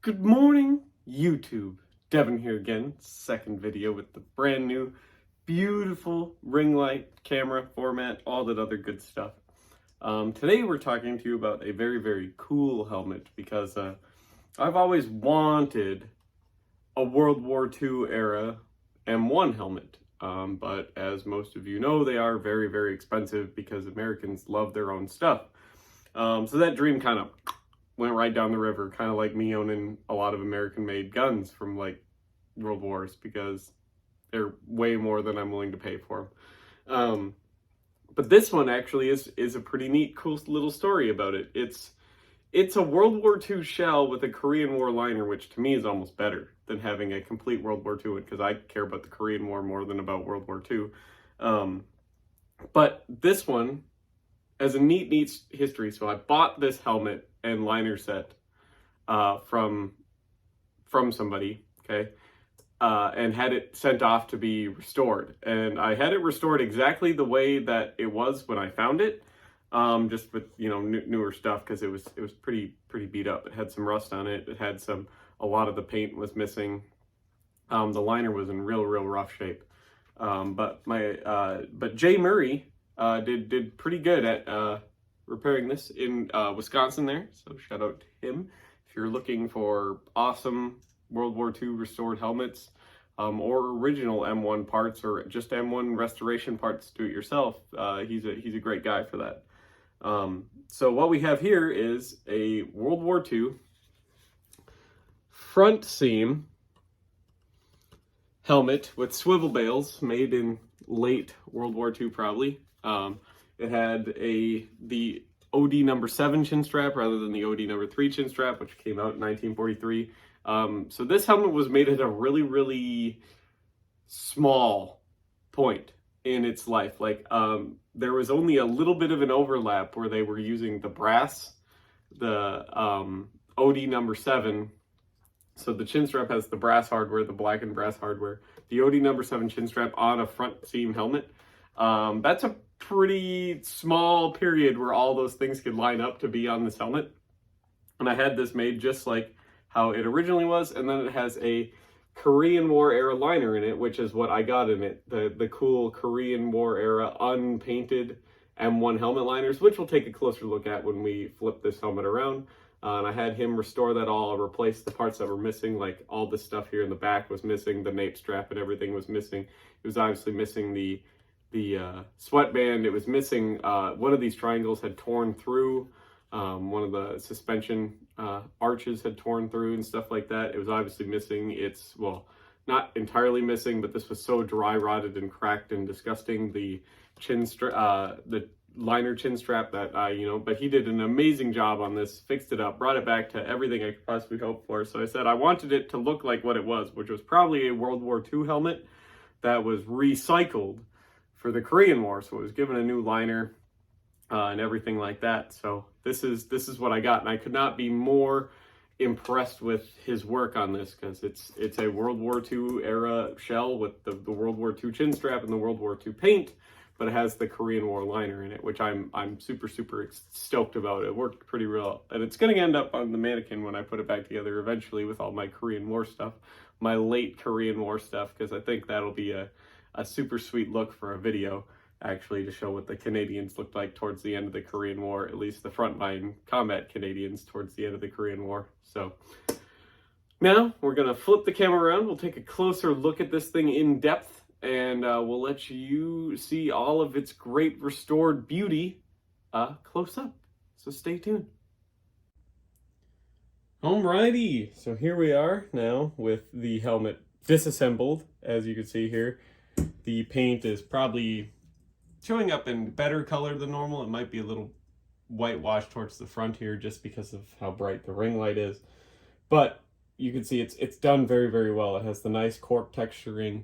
Good morning, YouTube. Devin here again, second video with the brand new, beautiful ring light, camera format, all that other good stuff. Today we're talking to you about a very, very cool helmet because I've always wanted a World War II era M1 helmet. But as most of you know, they are very, very expensive because Americans love their own stuff. So that dream kind of went right down the river, kind of like me owning a lot of American-made guns from like World Wars because they're way more than I'm willing to pay for them. But this one actually is a pretty neat, cool little story about it. It's a World War II shell with a Korean War liner, which to me is almost better than having a complete World War II one because I care about the Korean War more than about World War II. But this one as a neat history. So I bought this helmet and liner set from somebody, okay, and had it sent off to be restored. And I had it restored exactly the way that it was when I found it, just with newer stuff because it was pretty beat up. It had some rust on it. It had a lot of the paint was missing. The liner was in real rough shape. But Jay Murray did pretty good at repairing this in Wisconsin there. So shout out to him. If you're looking for awesome World War II restored helmets or original M1 parts or just M1 restoration parts, do it yourself, he's a great guy for that. So what we have here is a World War II front seam helmet with swivel bales made in late World War II probably. It had the OD number 7 chin strap rather than the OD number 3 chin strap, which came out in 1943. So this helmet was made at a really small point in its life. Like there was only a little bit of an overlap where they were using the brass, the OD number 7. So the chin strap has the brass hardware, the black and brass hardware. The OD number 7 chin strap on a front seam helmet. That's a pretty small period where all those things could line up to be on this helmet. And I had this made just like how it originally was. And then it has a Korean War era liner in it, which is what I got in it. The cool Korean War era unpainted M1 helmet liners, which we'll take a closer look at when we flip this helmet around. And I had him restore that all, replace the parts that were missing, like all this stuff here in the back was missing, the nape strap and everything was missing. It was obviously missing the sweatband. It was missing, one of these triangles had torn through, one of the suspension arches had torn through and stuff like that. It was obviously missing its, well, not entirely missing, but this was so dry rotted and cracked and disgusting, the liner chin strap that but he did an amazing job on this, fixed it up, brought it back to everything I could possibly hope for. So I said I wanted it to look like what it was, which was probably a World War II helmet that was recycled for the Korean War. So it was given a new liner and everything like that. So this is what I got, and I could not be more impressed with his work on this because it's a World War II era shell with the World War II chin strap and the World War II paint, but it has the Korean War liner in it, which I'm super stoked about. It worked pretty real, and it's going to end up on the mannequin when I put it back together eventually with all my Korean War stuff, my late Korean War stuff, because I think that'll be a super sweet look for a video, actually, to show what the Canadians looked like towards the end of the Korean War, at least the frontline combat Canadians towards the end of the Korean War. So now we're going to flip the camera around. We'll take a closer look at this thing in depth, and we'll let you see all of its great restored beauty close up. So stay tuned. Alrighty, so here we are now with the helmet disassembled. As you can see here, the paint is probably showing up in better color than normal. It might be a little whitewashed towards the front here just because of how bright the ring light is. But you can see it's done very well. It has the nice cork texturing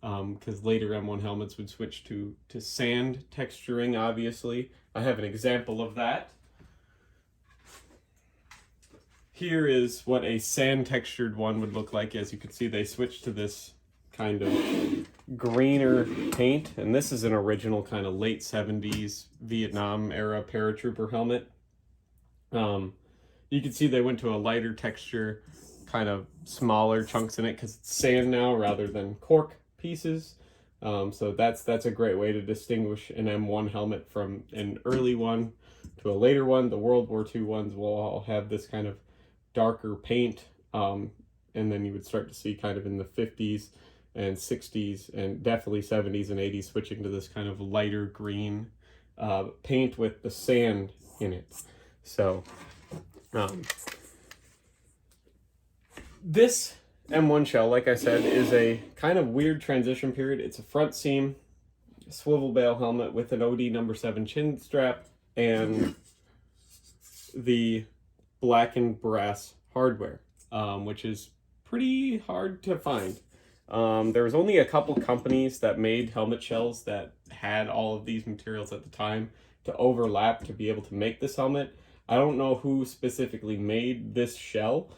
because later M1 helmets would switch to sand texturing, obviously. I have an example of that. Here is what a sand textured one would look like. As you can see, they switched to this kind of greener paint, and this is an original kind of late 70s Vietnam era paratrooper helmet. You can see they went to a lighter texture kind of smaller chunks in it because it's sand now rather than cork pieces. So that's a great way to distinguish an M1 helmet from an early one to a later one. The World War II ones will all have this kind of darker paint, and then you would start to see kind of in the 50s and 60s and definitely 70s and 80s switching to this kind of lighter green paint with the sand in it. So this M1 shell, like I said, is a kind of weird transition period. It's a front seam swivel bale helmet with an OD number 7 chin strap and the blackened brass hardware, which is pretty hard to find. There was only a couple companies that made helmet shells that had all of these materials at the time to overlap to be able to make this helmet. I don't know who specifically made this shell,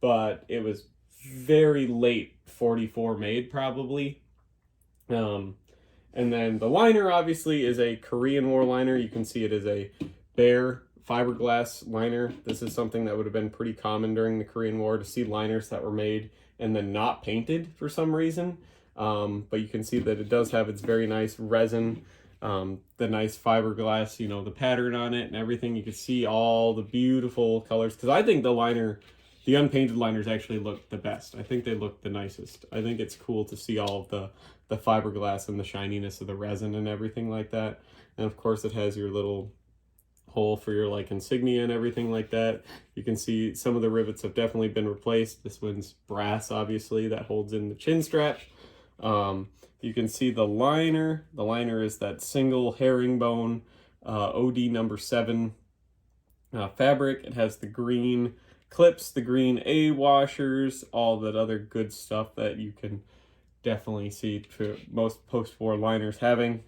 but it was very late 44 made probably. And then the liner obviously is a Korean War liner. You can see it is a bare fiberglass liner. This is something that would have been pretty common during the Korean War, to see liners that were made and then not painted for some reason. But you can see that it does have its very nice resin, the nice fiberglass, you know, the pattern on it and everything. You can see all the beautiful colors, because I think the liner, the unpainted liners actually look the best. I think they look the nicest. I think it's cool to see all of the fiberglass and the shininess of the resin and everything like that. And of course it has your little hole for your like insignia and everything like that. You can see some of the rivets have definitely been replaced. This one's brass, obviously, that holds in the chin strap. You can see the liner. The liner is that single herringbone OD number 7 fabric. It has the green clips, the green A washers, all that other good stuff that you can definitely see to most post-war liners having.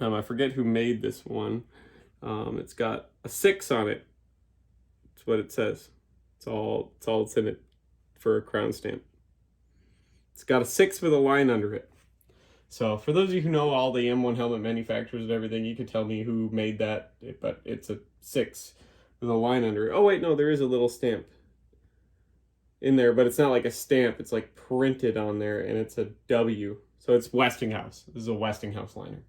I forget who made this one. It's got a 6 on it. That's what it says. It's all it's in it for a crown stamp. It's got a 6 with a line under it. So for those of you who know all the M1 helmet manufacturers and everything, you can tell me who made that, but it's a 6 with a line under it. Oh wait, no, there is a little stamp in there, but it's not like a stamp. It's like printed on there, and it's a W. So it's Westinghouse. This is a Westinghouse liner.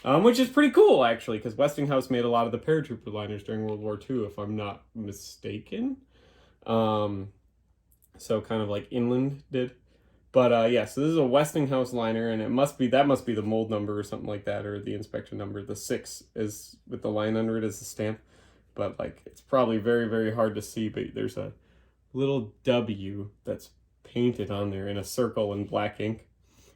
Which is pretty cool, actually, because Westinghouse made a lot of the paratrooper liners during World War II, if I'm not mistaken. So kind of like Inland did. But yeah, so this is a Westinghouse liner, and that must be the mold number or something like that, or the inspection number. The 6 is with the line under it as a stamp. But like, it's probably very, very hard to see, but there's a little W that's painted on there in a circle in black ink.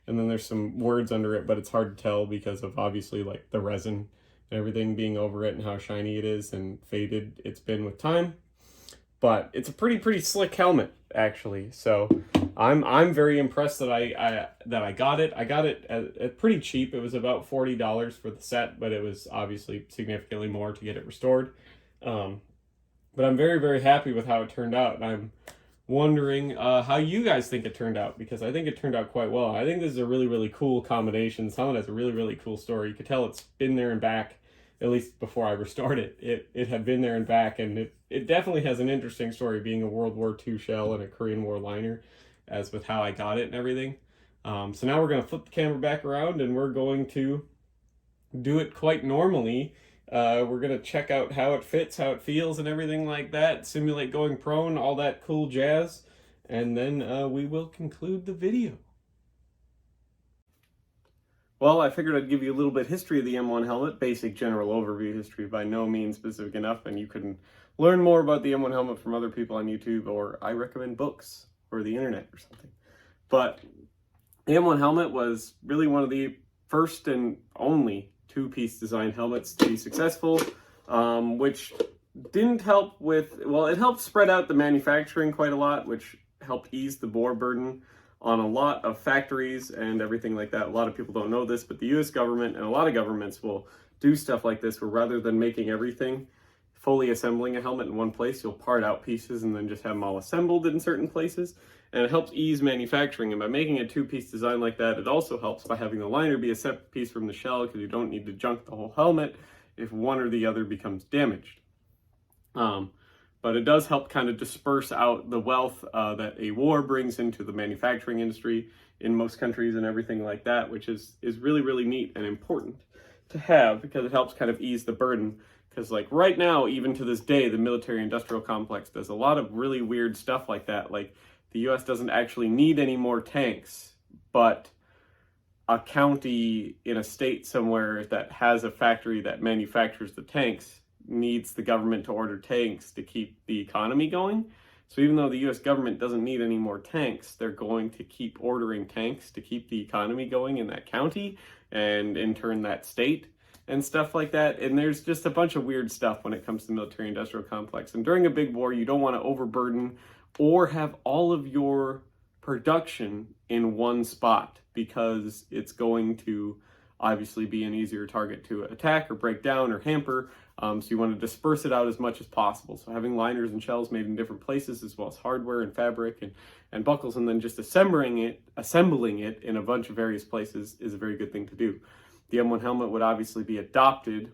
And then there's some words under it, but it's hard to tell because of obviously like the resin and everything being over it and how shiny it is and faded it's been with time. But it's a pretty slick helmet, actually. So I'm very impressed that I got it. I got it at pretty cheap. It was about $40 for the set, but it was obviously significantly more to get it restored. But I'm very, very happy with how it turned out, and I'm wondering how you guys think it turned out, because I think it turned out quite well. I think this is a really, really cool combination. This helmet has a really, really cool story. You could tell it's been there and back, at least before I restored it. It had been there and back, and it definitely has an interesting story, being a World War II shell and a Korean War liner, as with how I got it and everything. So now we're going to flip the camera back around, and we're going to do it quite normally. We're going to check out how it fits, how it feels, and everything like that, simulate going prone, all that cool jazz, and then we will conclude the video. Well, I figured I'd give you a little bit history of the M1 helmet, basic general overview history, by no means specific enough, and you can learn more about the M1 helmet from other people on YouTube, or I recommend books or the internet or something. But the M1 helmet was really one of the first and only two-piece design helmets to be successful, which didn't help with, well, it helped spread out the manufacturing quite a lot, which helped ease the bore burden on a lot of factories and everything like that. A lot of people don't know this, but the US government and a lot of governments will do stuff like this, where rather than making everything, fully assembling a helmet in one place, you'll part out pieces and then just have them all assembled in certain places. And it helps ease manufacturing. And by making a two-piece design like that, it also helps by having the liner be a separate piece from the shell, because you don't need to junk the whole helmet if one or the other becomes damaged. But But it does help kind of disperse out the wealth that a war brings into the manufacturing industry in most countries and everything like that, which is really, really neat and important to have, because it helps kind of ease the burden. Because like right now, even to this day, the military industrial complex does a lot of really weird stuff like that. Like the US doesn't actually need any more tanks, but a county in a state somewhere that has a factory that manufactures the tanks needs the government to order tanks to keep the economy going. So even though the US government doesn't need any more tanks, they're going to keep ordering tanks to keep the economy going in that county and in turn that state and stuff like that. And there's just a bunch of weird stuff when it comes to the military industrial complex. And during a big war, you don't want to overburden or have all of your production in one spot, because it's going to obviously be an easier target to attack or break down or hamper. So you want to disperse it out as much as possible. So having liners and shells made in different places, as well as hardware and fabric and buckles, and then just assembling it in a bunch of various places is a very good thing to do. The M1 helmet would obviously be adopted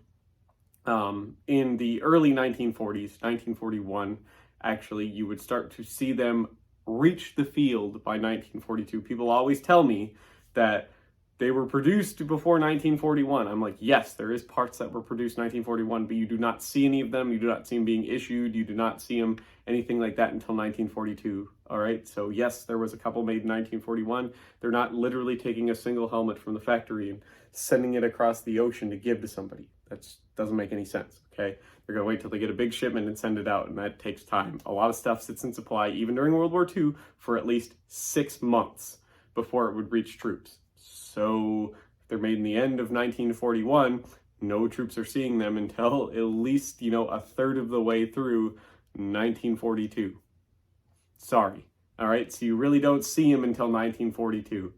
in the early 1940s, 1941. Actually, you would start to see them reach the field by 1942. People always tell me that they were produced before 1941. I'm like, yes, there is parts that were produced 1941, but you do not see any of them. You do not see them being issued. You do not see them anything like that until 1942. All right. So yes, there was a couple made in 1941. They're not literally taking a single helmet from the factory and sending it across the ocean to give to somebody. That doesn't make any sense. Okay. They're going to wait till they get a big shipment and send it out. And that takes time. A lot of stuff sits in supply, even during World War II, for at least 6 months before it would reach troops. So if they're made in the end of 1941, no troops are seeing them until at least, a third of the way through 1942. Sorry. All right. So you really don't see them until 1942,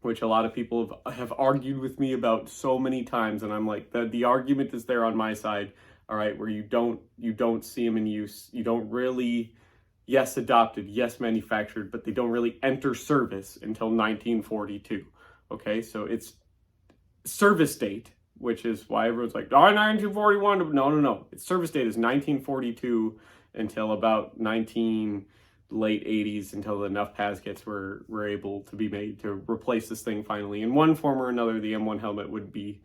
which a lot of people have argued with me about so many times. And I'm like, the argument is there on my side. All right. Where you don't see them in use. You don't really, yes, adopted, yes, manufactured, but they don't really enter service until 1942. Okay, so it's service date, which is why everyone's like, 1941. No. Its service date is 1942 until about late 80s, until enough PAS kits were able to be made to replace this thing finally. In one form or another, the M1 helmet would be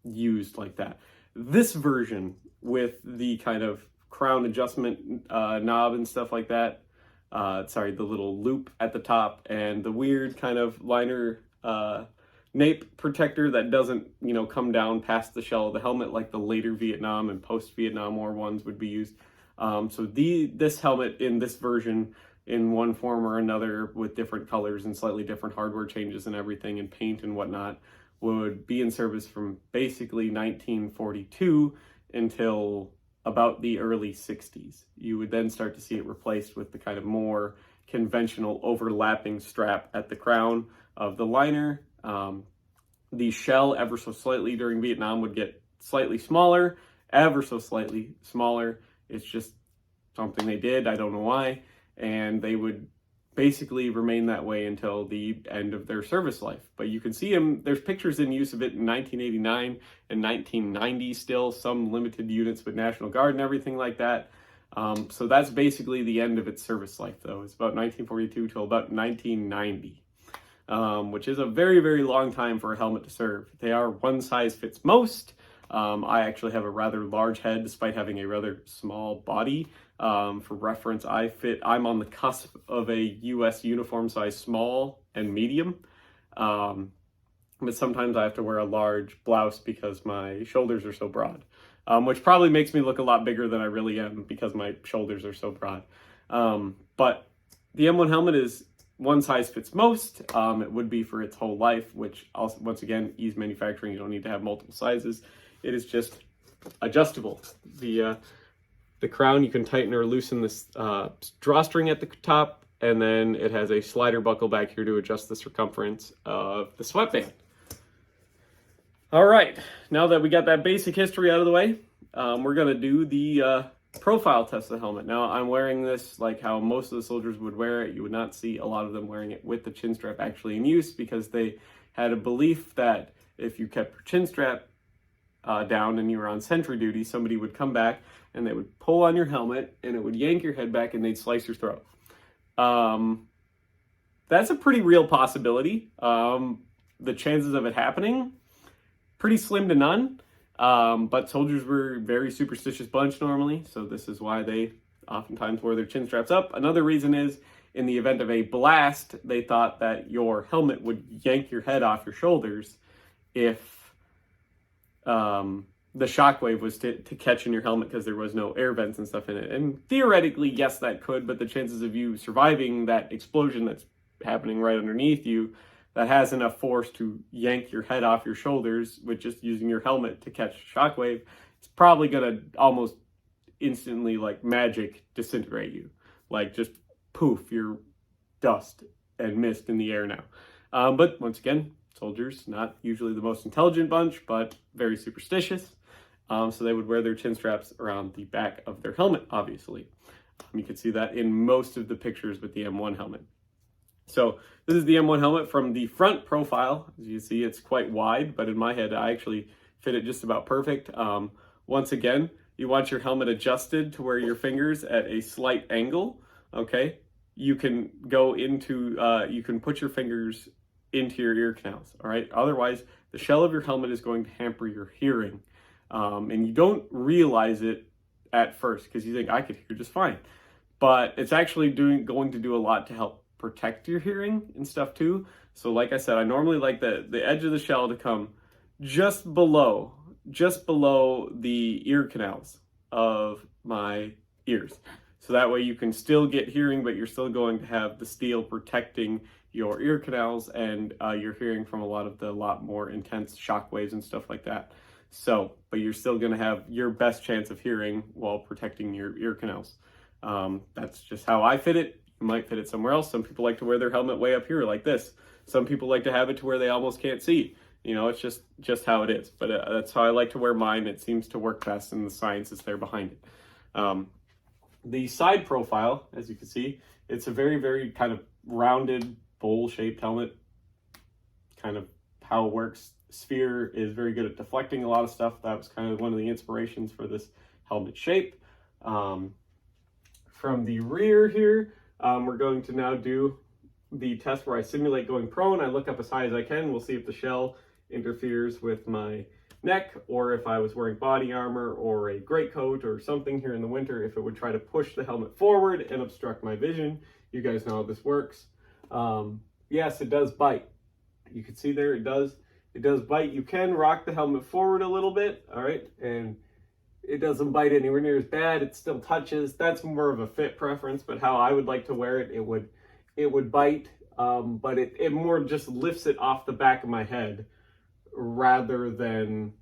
used like that. This version with the kind of crown adjustment knob and stuff like that, the little loop at the top, and the weird kind of liner nape protector that doesn't come down past the shell of the helmet like the later Vietnam and post-Vietnam War ones would be used. So this helmet in this version, in one form or another, with different colors and slightly different hardware changes and everything and paint and whatnot, would be in service from basically 1942 until about the early 60s. You would then start to see it replaced with the kind of more conventional overlapping strap at the crown of the liner. The shell, ever so slightly during Vietnam, would get slightly smaller, ever so slightly smaller. It's just something they did. I don't know why. And they would basically remain that way until the end of their service life. But you can see them, there's pictures in use of it in 1989 and 1990 still, some limited units with National Guard and everything like that. So that's basically the end of its service life, though. It's about 1942 till about 1990, which is a very, very long time for a helmet to serve. They are one size fits most. I actually have a rather large head despite having a rather small body. For reference, I'm on the cusp of a US uniform size small and medium. But sometimes I have to wear a large blouse because my shoulders are so broad, which probably makes me look a lot bigger than I really am because my shoulders are so broad. But the M1 helmet is one size fits most. It would be for its whole life, which also, once again, ease manufacturing. You don't need to have multiple sizes. It is just adjustable. The crown, you can tighten or loosen this drawstring at the top, and then it has a slider buckle back here to adjust the circumference of the sweatband. All right, now that we got that basic history out of the way, we're going to do the profile test of the helmet. Now, I'm wearing this like how most of the soldiers would wear it. You would not see a lot of them wearing it with the chin strap actually in use, because they had a belief that if you kept your chin strap down and you were on sentry duty, somebody would come back and they would pull on your helmet and it would yank your head back and they'd slice your throat. That's a pretty real possibility. The chances of it happening, pretty slim to none. But soldiers were a very superstitious bunch normally, so this is why they oftentimes wore their chin straps up. Another reason is, in the event of a blast, they thought that your helmet would yank your head off your shoulders if the shockwave was to catch in your helmet because there was no air vents and stuff in it. And theoretically, yes, that could, but the chances of you surviving that explosion that's happening right underneath you, that has enough force to yank your head off your shoulders with just using your helmet to catch a shockwave, it's probably going to almost instantly, like magic, disintegrate you. Like just poof, you're dust and mist in the air now. But once again, soldiers, not usually the most intelligent bunch, but very superstitious. So they would wear their chin straps around the back of their helmet, obviously. You can see that in most of the pictures with the M1 helmet. So this is the M1 helmet from the front profile. As you see, it's quite wide, but in my head, I actually fit it just about perfect. Once again, you want your helmet adjusted to where your fingers at a slight angle, okay? You can go into, you can put your fingers into your ear canals, all right? Otherwise, the shell of your helmet is going to hamper your hearing. And you don't realize it at first because you think, I could hear just fine. But it's actually going to do a lot to help protect your hearing and stuff too. So like I said, I normally like the edge of the shell to come just below the ear canals of my ears. So that way you can still get hearing, but you're still going to have the steel protecting your ear canals and you're hearing from a lot more intense shock waves and stuff like that. So, but you're still going to have your best chance of hearing while protecting your ear canals. That's just how I fit it. You might fit it somewhere else. Some people like to wear their helmet way up here like this. Some people like to have it to where they almost can't see. You know, it's just how it is. But that's how I like to wear mine. It seems to work best, and the science is there behind it. The side profile, as you can see, it's a very, very kind of rounded, bowl-shaped helmet. Kind of how it works. Sphere is very good at deflecting a lot of stuff. That was kind of one of the inspirations for this helmet shape. From the rear here, we're going to now do the test where I simulate going prone. I look up as high as I can. We'll see if the shell interferes with my neck, or if I was wearing body armor or a greatcoat or something here in the winter, if it would try to push the helmet forward and obstruct my vision. You guys know how this works. Yes, it does bite. You can see there, it does bite. You can rock the helmet forward a little bit, all right? And it doesn't bite anywhere near as bad. It still touches. That's more of a fit preference, but how I would like to wear it, it would bite, but it more just lifts it off the back of my head rather than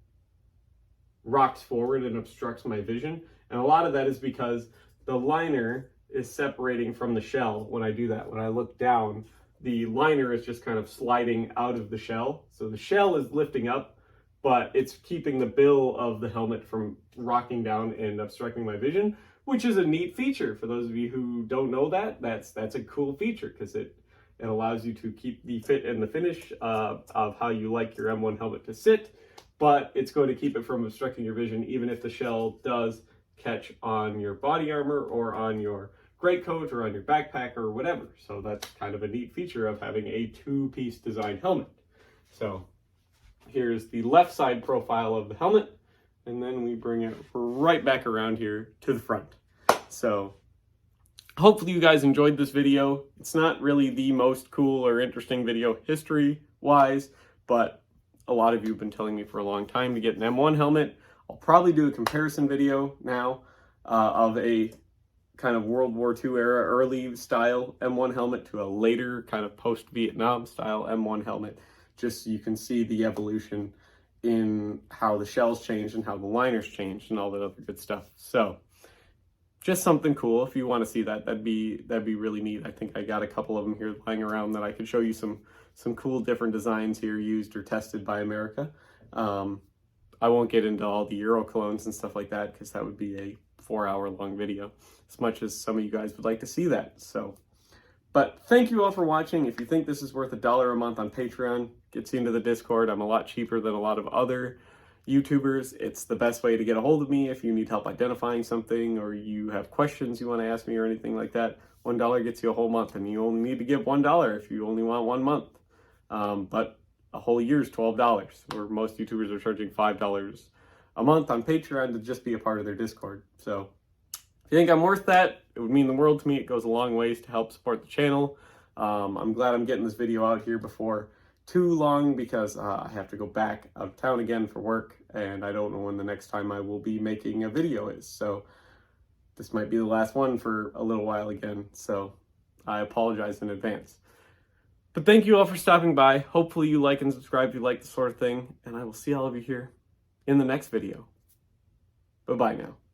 rocks forward and obstructs my vision. And a lot of that is because the liner is separating from the shell when I do that. When I look down, the liner is just kind of sliding out of the shell. So the shell is lifting up, but it's keeping the bill of the helmet from rocking down and obstructing my vision, which is a neat feature. For those of you who don't know that, that's a cool feature because it allows you to keep the fit and the finish of how you like your M1 helmet to sit, but it's going to keep it from obstructing your vision even if the shell does catch on your body armor or on your greatcoat or on your backpack or whatever. So that's kind of a neat feature of having a two-piece design helmet. So here's the left side profile of the helmet, and then we bring it right back around here to the front. So hopefully you guys enjoyed this video. It's not really the most cool or interesting video history-wise, but a lot of you have been telling me for a long time to get an M1 helmet. I'll probably do a comparison video now of a kind of World War II era early style M1 helmet to a later kind of post-Vietnam style M1 helmet, just so you can see the evolution in how the shells changed and how the liners changed and all that other good stuff. So just something cool. If you want to see that, that'd be really neat. I think I got a couple of them here lying around that I could show you some cool different designs here used or tested by America. I won't get into all the Euro clones and stuff like that because that would be a 4-hour long video, as much as some of you guys would like to see that. So, but thank you all for watching. If you think this is worth $1 a month on Patreon, gets you into the Discord. I'm a lot cheaper than a lot of other YouTubers, it's the best way to get a hold of me if you need help identifying something or you have questions you want to ask me or anything like that. $1 gets you a whole month, and you only need to give $1 if you only want 1 month. But a whole year is $12, where most YouTubers are charging $5 a month on Patreon to just be a part of their Discord. So if you think I'm worth that, it would mean the world to me. It goes a long ways to help support the channel. I'm glad I'm getting this video out here before too long, because I have to go back out of town again for work, and I don't know when the next time I will be making a video is. So this might be the last one for a little while again, so I apologize in advance. But thank you all for stopping by. Hopefully you like and subscribe if you like this sort of thing, and I will see all of you here in the next video. Bye-bye now.